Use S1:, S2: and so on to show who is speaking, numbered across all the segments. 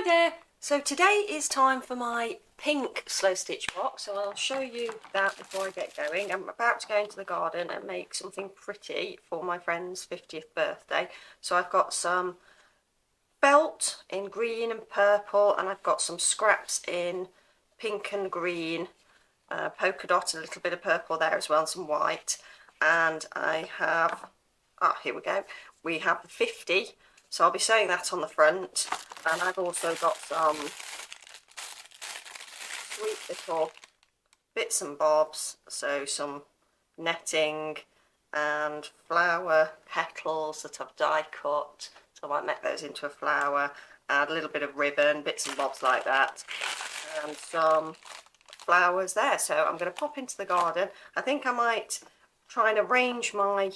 S1: there. So today is time for my pink slow stitch box, so I'll show you that before I get going. I'm about to go into the garden and make something pretty for my friend's 50th birthday. So I've got some felt in green and purple, and I've got some scraps in pink and green, polka dot, a little bit of purple there as well, and some white. And I have, here we go, we have the 50, so I'll be sewing that on the front. And I've also got some sweet little bits and bobs, so some netting and flower petals that I've die cut, so I might make those into a flower, add a little bit of ribbon, bits and bobs like that, and some flowers there. So I'm going to pop into the garden. I think I might try and arrange my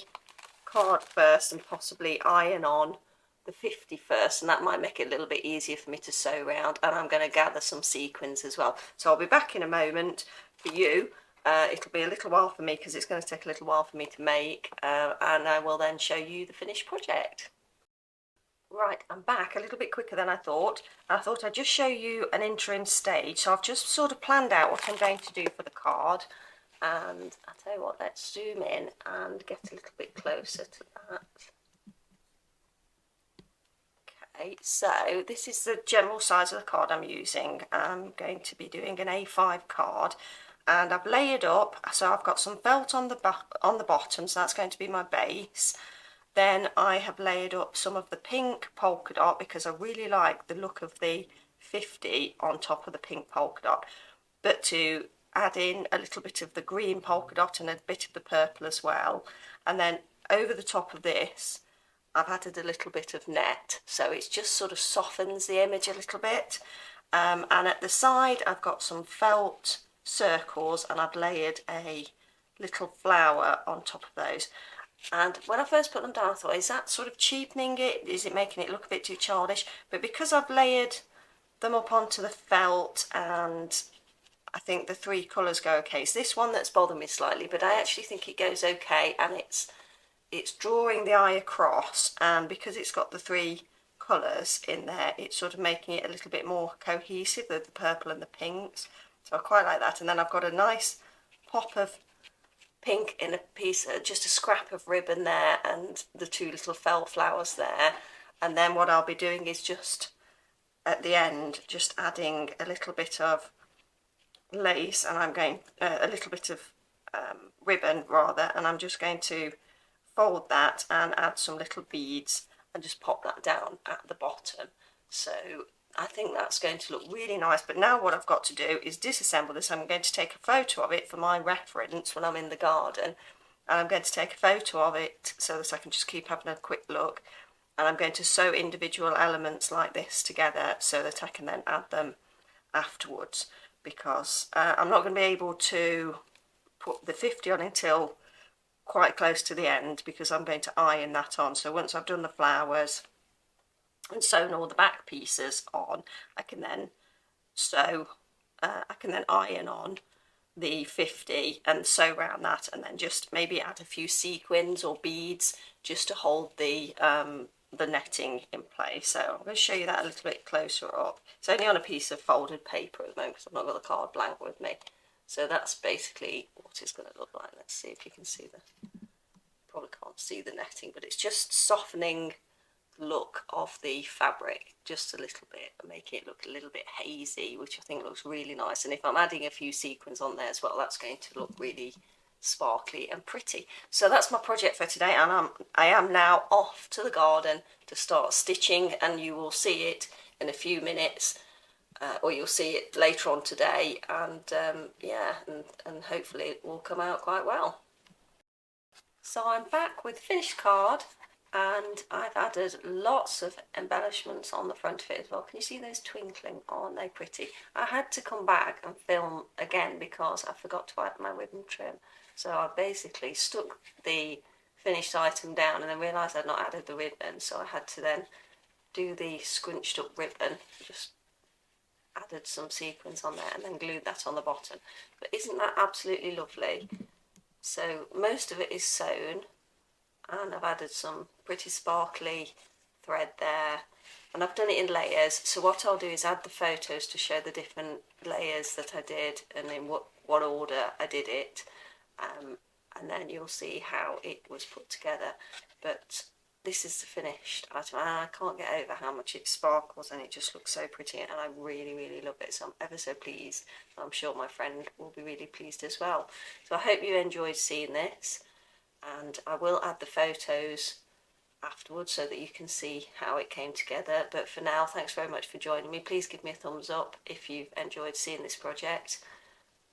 S1: card first and possibly iron on the 50 first, and that might make it a little bit easier for me to sew around. And I'm going to gather some sequins as well, so I'll be back in a moment for you. It'll be a little while for me because it's going to take a little while for me to make, and I will then show you the finished project. Right, I'm back a little bit quicker than I thought. I'd just show you an interim stage. So I've just sort of planned out what I'm going to do for the card, and I'll tell you what, let's zoom in and get a little bit closer to that. Okay, so this is the general size of the card I'm using. I'm going to be doing an A5 card, and I've layered up, so I've got some felt on the bottom, so that's going to be my base. Then I have layered up some of the pink polka dot because I really like the look of the 50 on top of the pink polka dot, but to add in a little bit of the green polka dot and a bit of the purple as well. And then over the top of this I've added a little bit of net, so it just sort of softens the image a little bit. And at the side I've got some felt circles, and I've layered a little flower on top of those. And when I first put them down, I thought, is that sort of cheapening it? Is it making it look a bit too childish? But because I've layered them up onto the felt, and I think the three colours go okay. It's this one that's bothered me slightly, but I actually think it goes okay, and it's drawing the eye across, and because it's got the three colours in there, it's sort of making it a little bit more cohesive with the purple and the pinks. So I quite like that. And then I've got a nice pop of pink in a piece, just a scrap of ribbon there, and the two little felt flowers there. And then what I'll be doing is just at the end just adding a little bit of lace, and I'm going a little bit of ribbon rather, and I'm just going to fold that and add some little beads and just pop that down at the bottom. So I think that's going to look really nice. But now what I've got to do is disassemble this. I'm going to take a photo of it for my reference when I'm in the garden, and I'm going to take a photo of it so that I can just keep having a quick look. And I'm going to sew individual elements like this together so that I can then add them afterwards, because I'm not going to be able to put the 50 on until quite close to the end, because I'm going to iron that on. So once I've done the flowers and sewn all the back pieces on, I can then sew, I can then iron on the 50 and sew around that, and then just maybe add a few sequins or beads just to hold the netting in place. So I'm going to show you that a little bit closer up. It's only on a piece of folded paper at the moment because I've not got the card blank with me. So that's basically what it's going to look like. Let's see if you can see probably can't see the netting, but it's just softening the look of the fabric just a little bit and making it look a little bit hazy, which I think looks really nice. And if I'm adding a few sequins on there as well, that's going to look really sparkly and pretty. So that's my project for today, and I am now off to the garden to start stitching, and you will see it in a few minutes. Or you'll see it later on today, and yeah, and hopefully it will come out quite well. So I'm back with finished card, and I've added lots of embellishments on the front of it as well. Can you see those twinkling? Aren't they pretty? I had to come back and film again because I forgot to add my ribbon trim. So I basically stuck the finished item down and then realised I'd not added the ribbon, so I had to then do the scrunched up ribbon, just added some sequins on there and then glued that on the bottom. But isn't that absolutely lovely? So most of it is sewn, and I've added some pretty sparkly thread there, and I've done it in layers. So what I'll do is add the photos to show the different layers that I did and in what order I did it, and then you'll see how it was put together. But this is the finished item. I can't get over how much it sparkles and it just looks so pretty, and I really love it, so I'm ever so pleased. I'm sure my friend will be really pleased as well. So I hope you enjoyed seeing this, and I will add the photos afterwards so that you can see how it came together. But for now, thanks very much for joining me. Please give me a thumbs up if you've enjoyed seeing this project,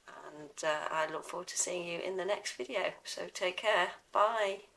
S1: and I look forward to seeing you in the next video. So take care. Bye.